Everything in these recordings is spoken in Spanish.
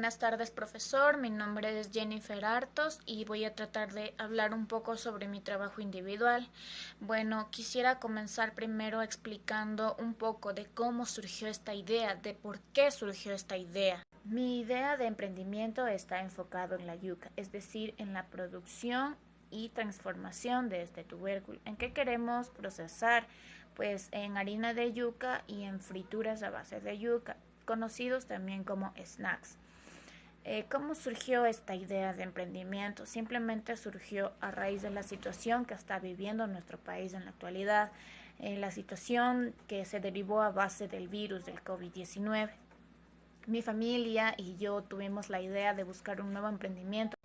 Buenas tardes, profesor. Mi nombre es Jennifer Artos y voy a tratar de hablar un poco sobre mi trabajo individual. Bueno, quisiera comenzar primero explicando un poco de cómo surgió esta idea, de por qué surgió esta idea. Mi idea de emprendimiento está enfocado en la yuca, es decir, en la producción y transformación de este tubérculo. ¿En qué queremos procesar? Pues en harina de yuca y en frituras a base de yuca, conocidos también como snacks. ¿Cómo surgió esta idea de emprendimiento? Simplemente surgió a raíz de la situación que está viviendo nuestro país en la actualidad, la situación que se derivó a base del virus del COVID-19. Mi familia y yo tuvimos la idea de buscar un nuevo emprendimiento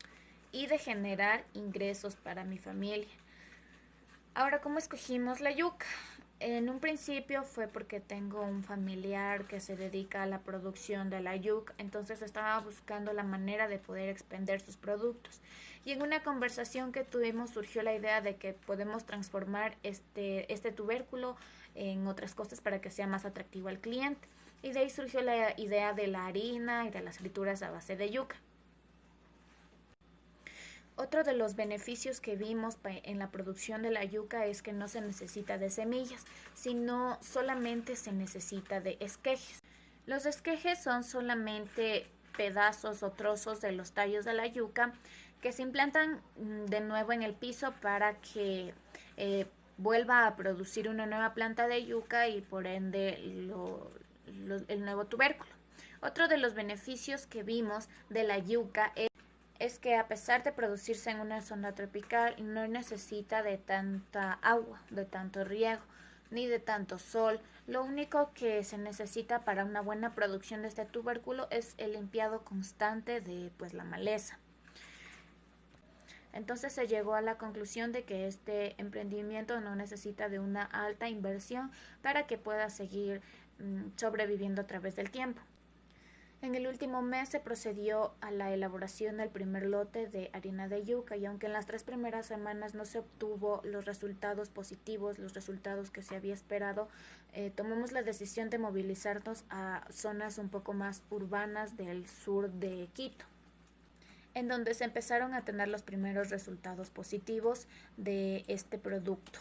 y de generar ingresos para mi familia. Ahora, ¿cómo escogimos la yuca? En un principio fue porque tengo un familiar que se dedica a la producción de la yuca, entonces estaba buscando la manera de poder expender sus productos. Y en una conversación que tuvimos surgió la idea de que podemos transformar este tubérculo en otras cosas para que sea más atractivo al cliente. Y de ahí surgió la idea de la harina y de las frituras a base de yuca. Otro de los beneficios que vimos en la producción de la yuca es que no se necesita de semillas, sino solamente se necesita de esquejes. Los esquejes son solamente pedazos o trozos de los tallos de la yuca que se implantan de nuevo en el piso para que vuelva a producir una nueva planta de yuca y por ende el nuevo tubérculo. Otro de los beneficios que vimos de la yuca es que a pesar de producirse en una zona tropical, no necesita de tanta agua, de tanto riego, ni de tanto sol. Lo único que se necesita para una buena producción de este tubérculo es el limpiado constante de la maleza. Entonces se llegó a la conclusión de que este emprendimiento no necesita de una alta inversión para que pueda seguir sobreviviendo a través del tiempo. En el último mes se procedió a la elaboración del primer lote de harina de yuca y aunque en las 3 primeras semanas no se obtuvo los resultados positivos, los resultados que se había esperado, tomamos la decisión de movilizarnos a zonas un poco más urbanas del sur de Quito, en donde se empezaron a tener los primeros resultados positivos de este producto.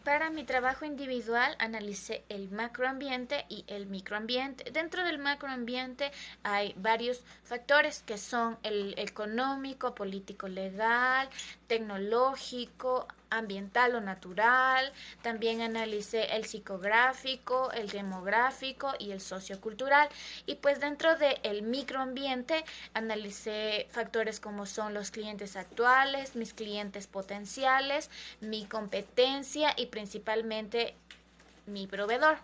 Para mi trabajo individual analicé el macroambiente y el microambiente. Dentro del macroambiente hay varios factores que son el económico, político, legal, tecnológico, ambiental o natural. También analicé el psicográfico, el demográfico y el sociocultural. Y pues dentro del microambiente analicé factores como son los clientes actuales, mis clientes potenciales, mi competencia y principalmente mi proveedor.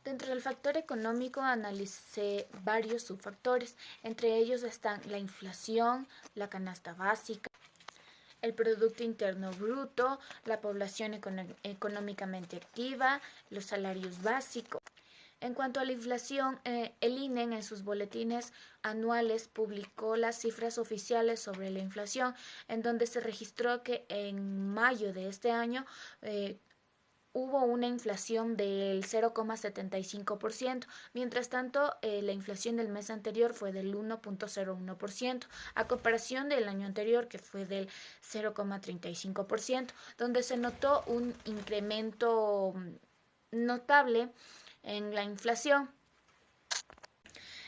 Dentro del factor económico analicé varios subfactores, entre ellos están la inflación, la canasta básica, el Producto Interno Bruto, la población económicamente activa, los salarios básicos. En cuanto a la inflación, el INE en sus boletines anuales publicó las cifras oficiales sobre la inflación, en donde se registró que en mayo de este año hubo una inflación del 0,75%, mientras tanto la inflación del mes anterior fue del 1,01%, a comparación del año anterior que fue del 0,35%, donde se notó un incremento notable en la inflación.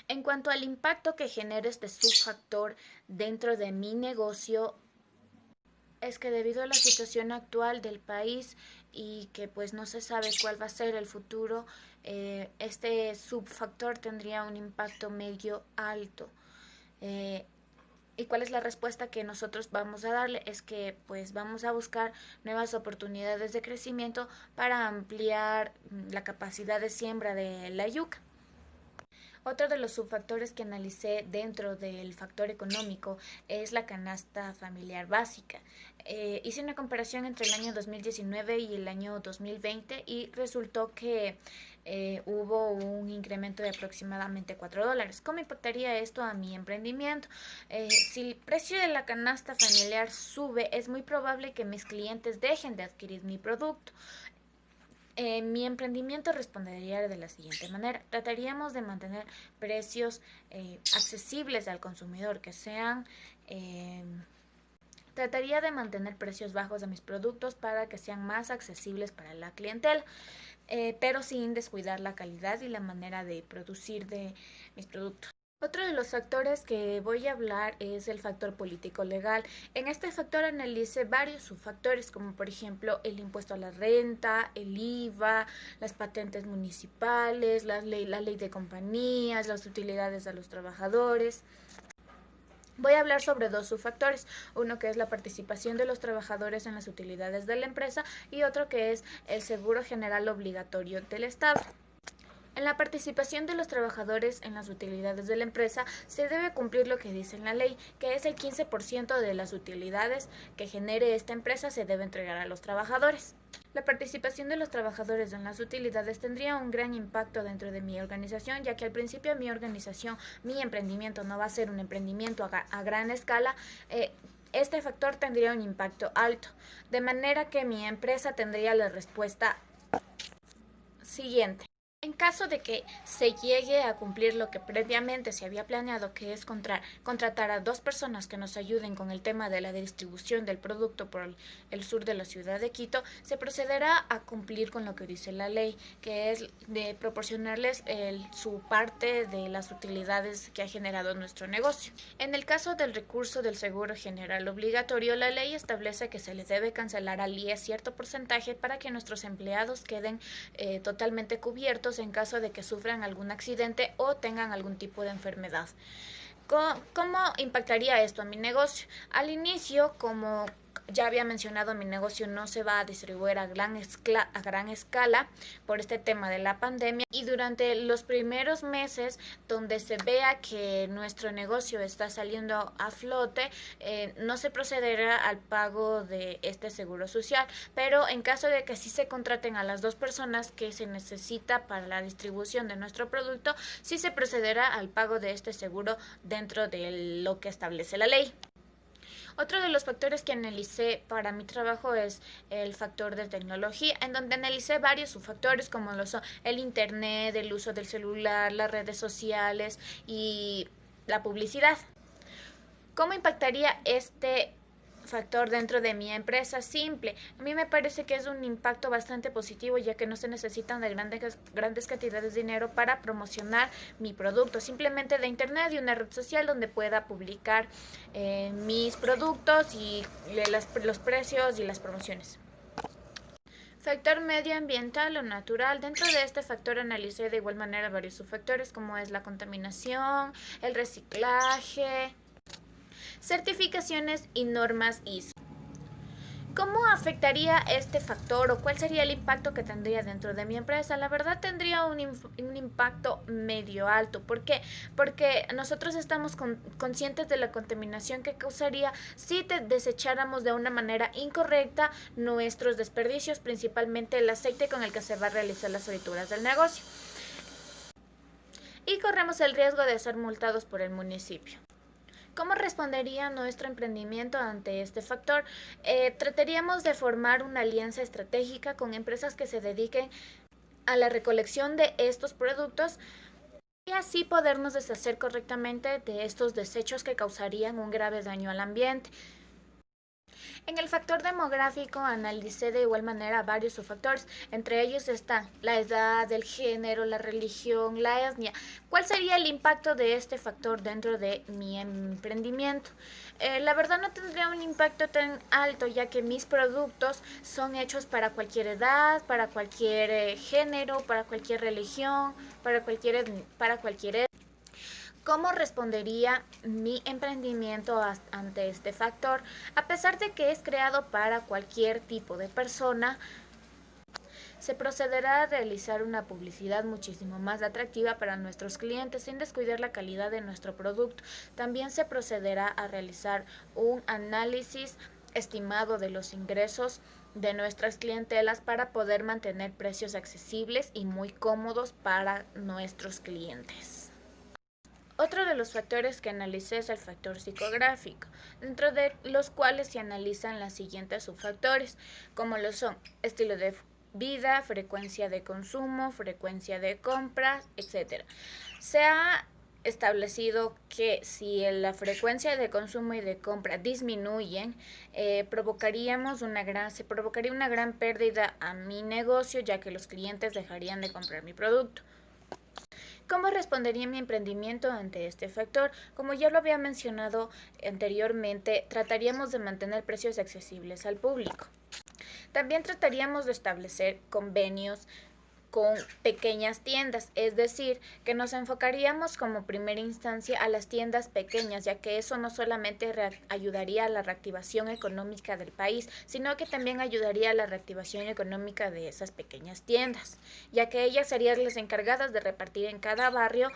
En cuanto al impacto que genera este subfactor dentro de mi negocio, es que debido a la situación actual del país y que pues no se sabe cuál va a ser el futuro, este subfactor tendría un impacto medio alto. ¿Y cuál es la respuesta que nosotros vamos a darle? Es que pues vamos a buscar nuevas oportunidades de crecimiento para ampliar la capacidad de siembra de la yuca. Otro de los subfactores que analicé dentro del factor económico es la canasta familiar básica. Hice una comparación entre el año 2019 y el año 2020 y resultó que hubo un incremento de aproximadamente $4. ¿Cómo impactaría esto a mi emprendimiento? Si el precio de la canasta familiar sube, es muy probable que mis clientes dejen de adquirir mi producto. Mi emprendimiento respondería de la siguiente manera. Trataríamos de mantener precios accesibles al consumidor, que sean... trataría de mantener precios bajos de mis productos para que sean más accesibles para la clientela, pero sin descuidar la calidad y la manera de producir de mis productos. Otro de los factores que voy a hablar es el factor político-legal. En este factor analicé varios subfactores, como por ejemplo el impuesto a la renta, el IVA, las patentes municipales, la ley de compañías, las utilidades a los trabajadores. Voy a hablar sobre dos subfactores, uno que es la participación de los trabajadores en las utilidades de la empresa y otro que es el seguro general obligatorio del Estado. En la participación de los trabajadores en las utilidades de la empresa se debe cumplir lo que dice en la ley, que es el 15% de las utilidades que genere esta empresa se debe entregar a los trabajadores. La participación de los trabajadores en las utilidades tendría un gran impacto dentro de mi organización, ya que al principio mi organización, mi emprendimiento no va a ser un emprendimiento a gran escala. Este factor tendría un impacto alto, de manera que mi empresa tendría la respuesta siguiente. En caso de que se llegue a cumplir lo que previamente se había planeado, que es contratar a 2 personas que nos ayuden con el tema de la distribución del producto por el sur de la ciudad de Quito, se procederá a cumplir con lo que dice la ley, que es de proporcionarles su parte de las utilidades que ha generado nuestro negocio. En el caso del recurso del seguro general obligatorio, la ley establece que se les debe cancelar al IES cierto porcentaje para que nuestros empleados queden totalmente cubiertos en caso de que sufran algún accidente o tengan algún tipo de enfermedad. ¿Cómo impactaría esto a mi negocio? Al inicio, como ya había mencionado, mi negocio no se va a distribuir a gran escala por este tema de la pandemia, y durante los primeros meses donde se vea que nuestro negocio está saliendo a flote, no se procederá al pago de este seguro social, pero en caso de que sí se contraten a las 2 personas que se necesita para la distribución de nuestro producto, sí se procederá al pago de este seguro dentro de lo que establece la ley. Otro de los factores que analicé para mi trabajo es el factor de tecnología, en donde analicé varios subfactores como lo son el internet, el uso del celular, las redes sociales y la publicidad. ¿Cómo impactaría este factor dentro de mi empresa? Simple. A mí me parece que es un impacto bastante positivo, ya que no se necesitan de grandes cantidades de dinero para promocionar mi producto, simplemente de internet y una red social donde pueda publicar mis productos y los precios y las promociones. Factor medioambiental o natural. Dentro de este factor analicé de igual manera varios subfactores como es la contaminación, el reciclaje, certificaciones y normas ISO. ¿Cómo afectaría este factor o cuál sería el impacto que tendría dentro de mi empresa? La verdad tendría un impacto medio alto. ¿Por qué? Porque nosotros estamos conscientes de la contaminación que causaría si desecháramos de una manera incorrecta nuestros desperdicios, principalmente el aceite con el que se va a realizar las frituras del negocio. Y corremos el riesgo de ser multados por el municipio. ¿Cómo respondería nuestro emprendimiento ante este factor? Trataríamos de formar una alianza estratégica con empresas que se dediquen a la recolección de estos productos y así podernos deshacer correctamente de estos desechos que causarían un grave daño al ambiente. En el factor demográfico analicé de igual manera varios subfactores, entre ellos están la edad, el género, la religión, la etnia. ¿Cuál sería el impacto de este factor dentro de mi emprendimiento? La verdad no tendría un impacto tan alto, ya que mis productos son hechos para cualquier edad, para cualquier género, para cualquier religión, para cualquier etnia. ¿Cómo respondería mi emprendimiento ante este factor? A pesar de que es creado para cualquier tipo de persona, se procederá a realizar una publicidad muchísimo más atractiva para nuestros clientes sin descuidar la calidad de nuestro producto. También se procederá a realizar un análisis estimado de los ingresos de nuestras clientelas para poder mantener precios accesibles y muy cómodos para nuestros clientes. Otro de los factores que analicé es el factor psicográfico, dentro de los cuales se analizan los siguientes subfactores, como lo son estilo de vida, frecuencia de consumo, frecuencia de compras, etc. Se ha establecido que si la frecuencia de consumo y de compra disminuyen, se provocaría una gran pérdida a mi negocio, ya que los clientes dejarían de comprar mi producto. ¿Cómo respondería mi emprendimiento ante este factor? Como ya lo había mencionado anteriormente, trataríamos de mantener precios accesibles al público. También trataríamos de establecer convenios con pequeñas tiendas, es decir, que nos enfocaríamos como primera instancia a las tiendas pequeñas, ya que eso no solamente ayudaría a la reactivación económica del país, sino que también ayudaría a la reactivación económica de esas pequeñas tiendas, ya que ellas serían las encargadas de repartir en cada barrio.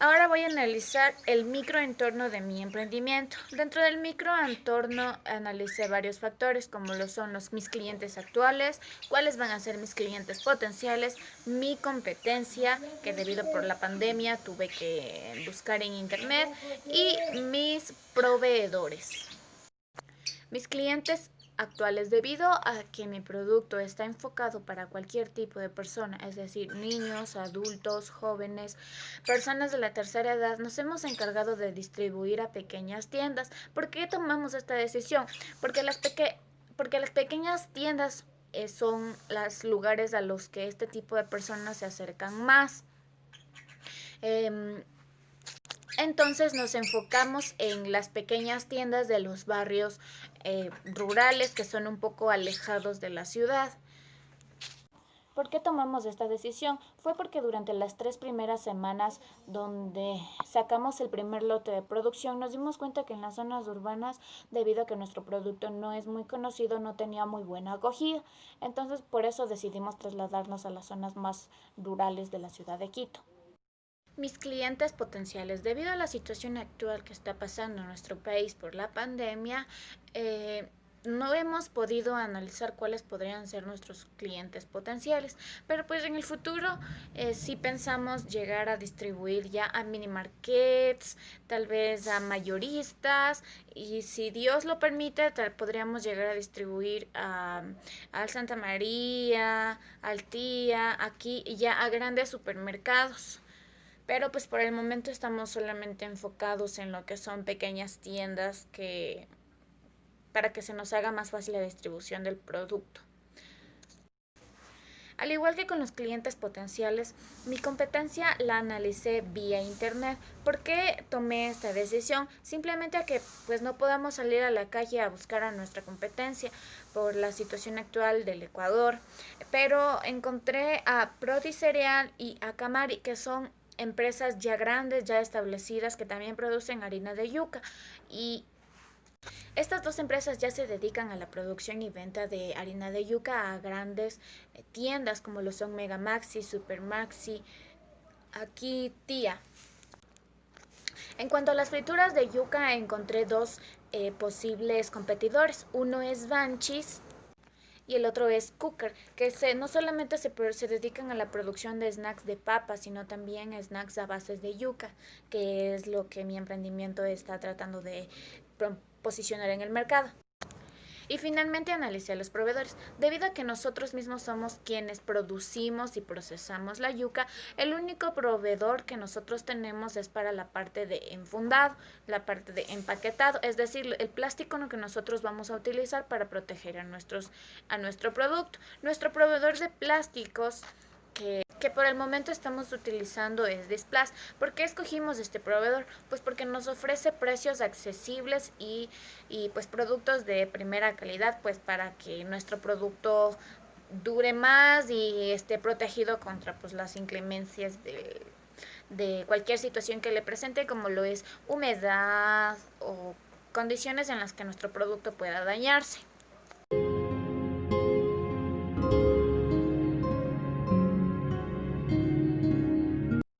Ahora voy a analizar el microentorno de mi emprendimiento. Dentro del microentorno analicé varios factores como lo son mis clientes actuales, cuáles van a ser mis clientes potenciales, mi competencia, que debido por la pandemia tuve que buscar en internet, y mis proveedores. Mis clientes actuales, debido a que mi producto está enfocado para cualquier tipo de persona, es decir, niños, adultos, jóvenes, personas de la tercera edad, nos hemos encargado de distribuir a pequeñas tiendas. ¿Por qué tomamos esta decisión? Porque las pequeñas tiendas son los lugares a los que este tipo de personas se acercan más. Entonces nos enfocamos en las pequeñas tiendas de los barrios rurales que son un poco alejados de la ciudad. ¿Por qué tomamos esta decisión? Fue porque durante las 3 primeras semanas donde sacamos el primer lote de producción nos dimos cuenta que en las zonas urbanas, debido a que nuestro producto no es muy conocido, no tenía muy buena acogida. Entonces por eso decidimos trasladarnos a las zonas más rurales de la ciudad de Quito. Mis clientes potenciales, debido a la situación actual que está pasando en nuestro país por la pandemia, no hemos podido analizar cuáles podrían ser nuestros clientes potenciales, pero pues en el futuro sí pensamos llegar a distribuir ya a mini markets, tal vez a mayoristas, y si Dios lo permite podríamos llegar a distribuir al Santa María, al Tía, aquí ya a grandes supermercados. Pero pues por el momento estamos solamente enfocados en lo que son pequeñas tiendas para que se nos haga más fácil la distribución del producto. Al igual que con los clientes potenciales, mi competencia la analicé vía internet. ¿Por qué tomé esta decisión? Simplemente a que pues no podamos salir a la calle a buscar a nuestra competencia por la situación actual del Ecuador. Pero encontré a Prodi Cereal y a Camari, que son empresas ya grandes, ya establecidas, que también producen harina de yuca, y estas dos empresas ya se dedican a la producción y venta de harina de yuca a grandes tiendas como lo son Mega Maxi, Super Maxi, aquí Tía. En cuanto a las frituras de yuca, encontré dos posibles competidores. Uno es Banchis y el otro es Cooker, que no solamente se dedican a la producción de snacks de papa, sino también a snacks a bases de yuca, que es lo que mi emprendimiento está tratando de posicionar en el mercado. Y finalmente analicé a los proveedores. Debido a que nosotros mismos somos quienes producimos y procesamos la yuca, el único proveedor que nosotros tenemos es para la parte de enfundado, la parte de empaquetado, es decir, el plástico en el que nosotros vamos a utilizar para proteger a nuestro producto. Nuestro proveedor de plásticos que por el momento estamos utilizando es Displas. ¿Por qué escogimos este proveedor? Pues porque nos ofrece precios accesibles y pues productos de primera calidad, pues para que nuestro producto dure más y esté protegido contra pues las inclemencias de cualquier situación que le presente, como lo es humedad o condiciones en las que nuestro producto pueda dañarse.